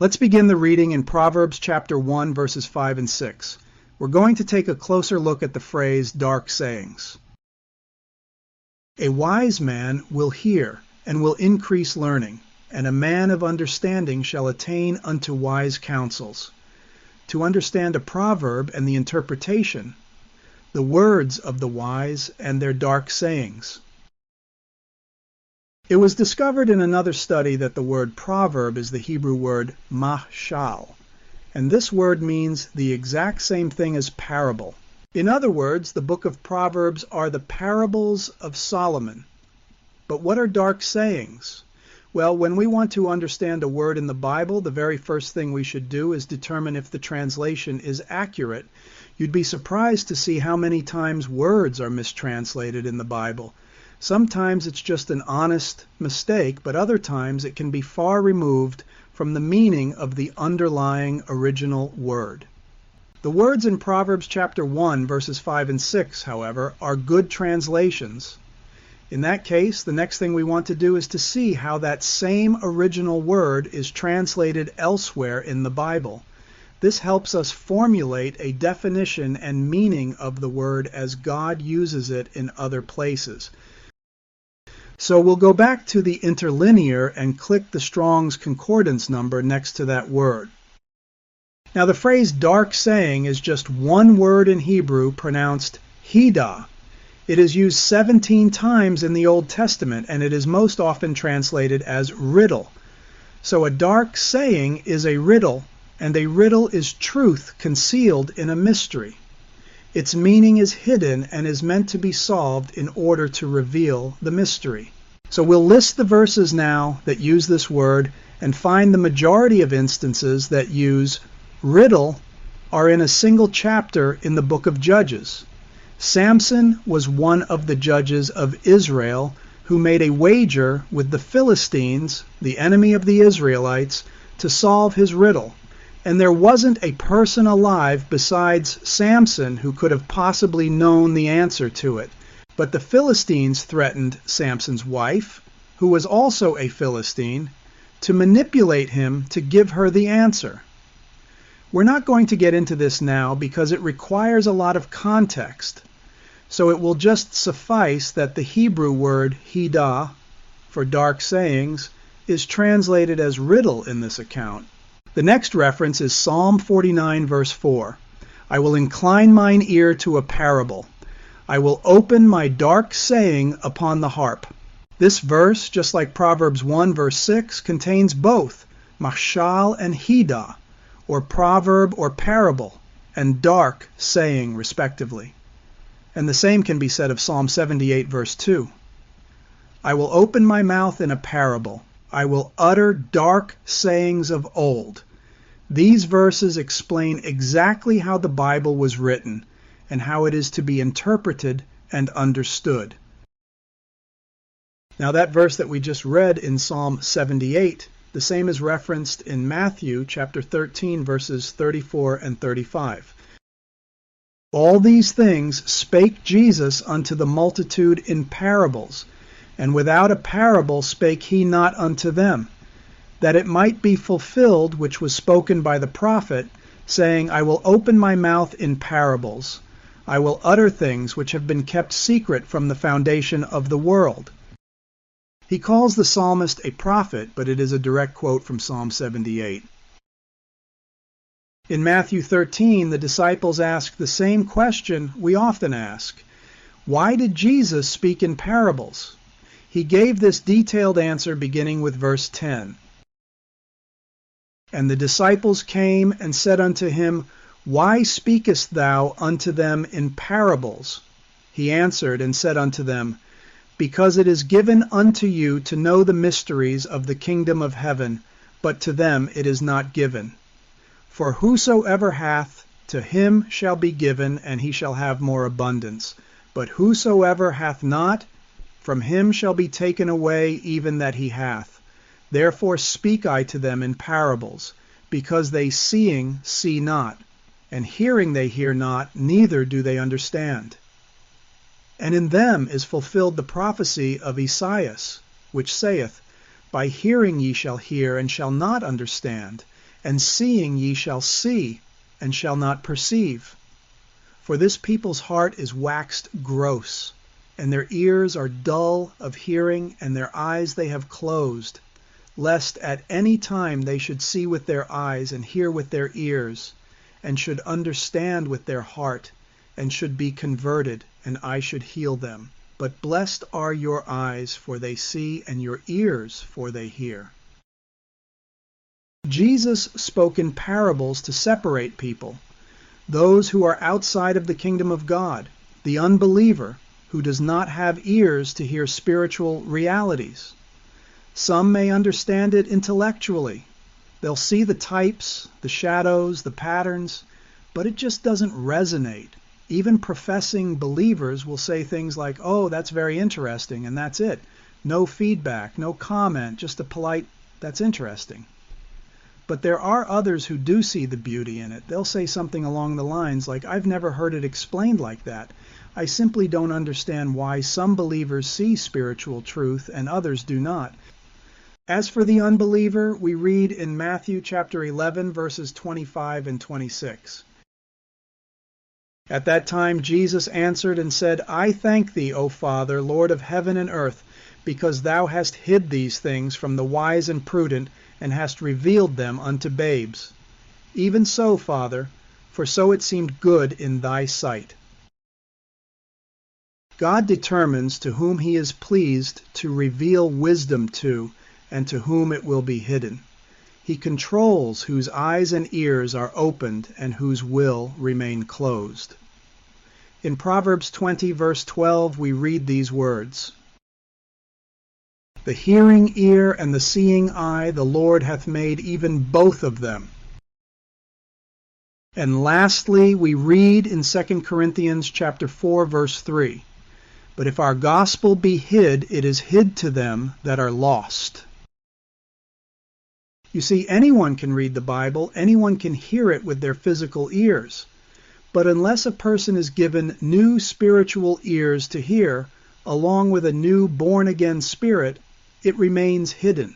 Let's begin the reading in Proverbs chapter 1, verses 5 and 6. We're going to take a closer look at the phrase dark sayings. A wise man will hear and will increase learning, and a man of understanding shall attain unto wise counsels. To understand a proverb and the interpretation, the words of the wise and their dark sayings. It was discovered in another study that the word proverb is the Hebrew word mashal, and this word means the exact same thing as parable. In other words, the book of Proverbs are the parables of Solomon. But what are dark sayings? Well, when we want to understand a word in the Bible, the very first thing we should do is determine if the translation is accurate. You'd be surprised to see how many times words are mistranslated in the Bible. Sometimes it's just an honest mistake, but other times it can be far removed from the meaning of the underlying original word. The words in Proverbs chapter 1, verses 5 and 6, however, are good translations. In that case, the next thing we want to do is to see how that same original word is translated elsewhere in the Bible. This helps us formulate a definition and meaning of the word as God uses it in other places. So we'll go back to the interlinear and click the Strong's Concordance number next to that word. Now the phrase dark saying is just one word in Hebrew pronounced hidah. It is used 17 times in the Old Testament, and it is most often translated as riddle. So a dark saying is a riddle, and a riddle is truth concealed in a mystery. Its meaning is hidden and is meant to be solved in order to reveal the mystery. So we'll list the verses now that use this word and find the majority of instances that use riddle are in a single chapter in the book of Judges. Samson was one of the judges of Israel who made a wager with the Philistines, the enemy of the Israelites, to solve his riddle. And there wasn't a person alive besides Samson who could have possibly known the answer to it. But the Philistines threatened Samson's wife, who was also a Philistine, to manipulate him to give her the answer. We're not going to get into this now because it requires a lot of context. So it will just suffice that the Hebrew word hidah, for dark sayings, is translated as riddle in this account. The next reference is Psalm 49, verse 4. I will incline mine ear to a parable. I will open my dark saying upon the harp. This verse, just like Proverbs 1, verse 6, contains both mashal and hidah, or proverb or parable, and dark saying, respectively. And the same can be said of Psalm 78, verse 2. I will open my mouth in a parable. I will utter dark sayings of old. These verses explain exactly how the Bible was written and how it is to be interpreted and understood. Now that verse that we just read in Psalm 78, the same is referenced in Matthew chapter 13, verses 34 and 35. All these things spake Jesus unto the multitude in parables, and without a parable spake he not unto them, that it might be fulfilled which was spoken by the prophet, saying, I will open my mouth in parables. I will utter things which have been kept secret from the foundation of the world. He calls the psalmist a prophet, but it is a direct quote from Psalm 78. In Matthew 13, the disciples ask the same question we often ask. Why did Jesus speak in parables? He gave this detailed answer beginning with verse 10. And the disciples came and said unto him, Why speakest thou unto them in parables? He answered and said unto them, Because it is given unto you to know the mysteries of the kingdom of heaven, but to them it is not given. For whosoever hath, to him shall be given, and he shall have more abundance. But whosoever hath not, from him shall be taken away even that he hath. Therefore speak I to them in parables, because they seeing see not, and hearing they hear not, neither do they understand. And in them is fulfilled the prophecy of Esaias, which saith, By hearing ye shall hear, and shall not understand, and seeing ye shall see, and shall not perceive. For this people's heart is waxed gross, and their ears are dull of hearing, and their eyes they have closed, lest at any time they should see with their eyes, and hear with their ears, and should understand with their heart, and should be converted, and I should heal them. But blessed are your eyes, for they see, and your ears, for they hear. Jesus spoke in parables to separate people, those who are outside of the kingdom of God, the unbeliever who does not have ears to hear spiritual realities. Some may understand it intellectually. They'll see the types, the shadows, the patterns, but it just doesn't resonate. Even professing believers will say things like, "Oh, that's very interesting," and that's it. No feedback, no comment, just a polite, "That's interesting." But there are others who do see the beauty in it. They'll say something along the lines like, "I've never heard it explained like that. I simply don't understand why some believers see spiritual truth and others do not." As for the unbeliever, we read in Matthew chapter 11, verses 25 and 26. At that time Jesus answered and said, I thank thee, O Father, Lord of heaven and earth, because thou hast hid these things from the wise and prudent, and hast revealed them unto babes. Even so, Father, for so it seemed good in thy sight. God determines to whom he is pleased to reveal wisdom to, and to whom it will be hidden. He controls whose eyes and ears are opened and whose will remain closed. In Proverbs 20, verse 12, we read these words, The hearing ear and the seeing eye the Lord hath made, even both of them. And lastly, we read in 2 Corinthians chapter 4, verse 3, But if our gospel be hid, it is hid to them that are lost. You see, anyone can read the Bible, anyone can hear it with their physical ears. But unless a person is given new spiritual ears to hear, along with a new born-again spirit, it remains hidden.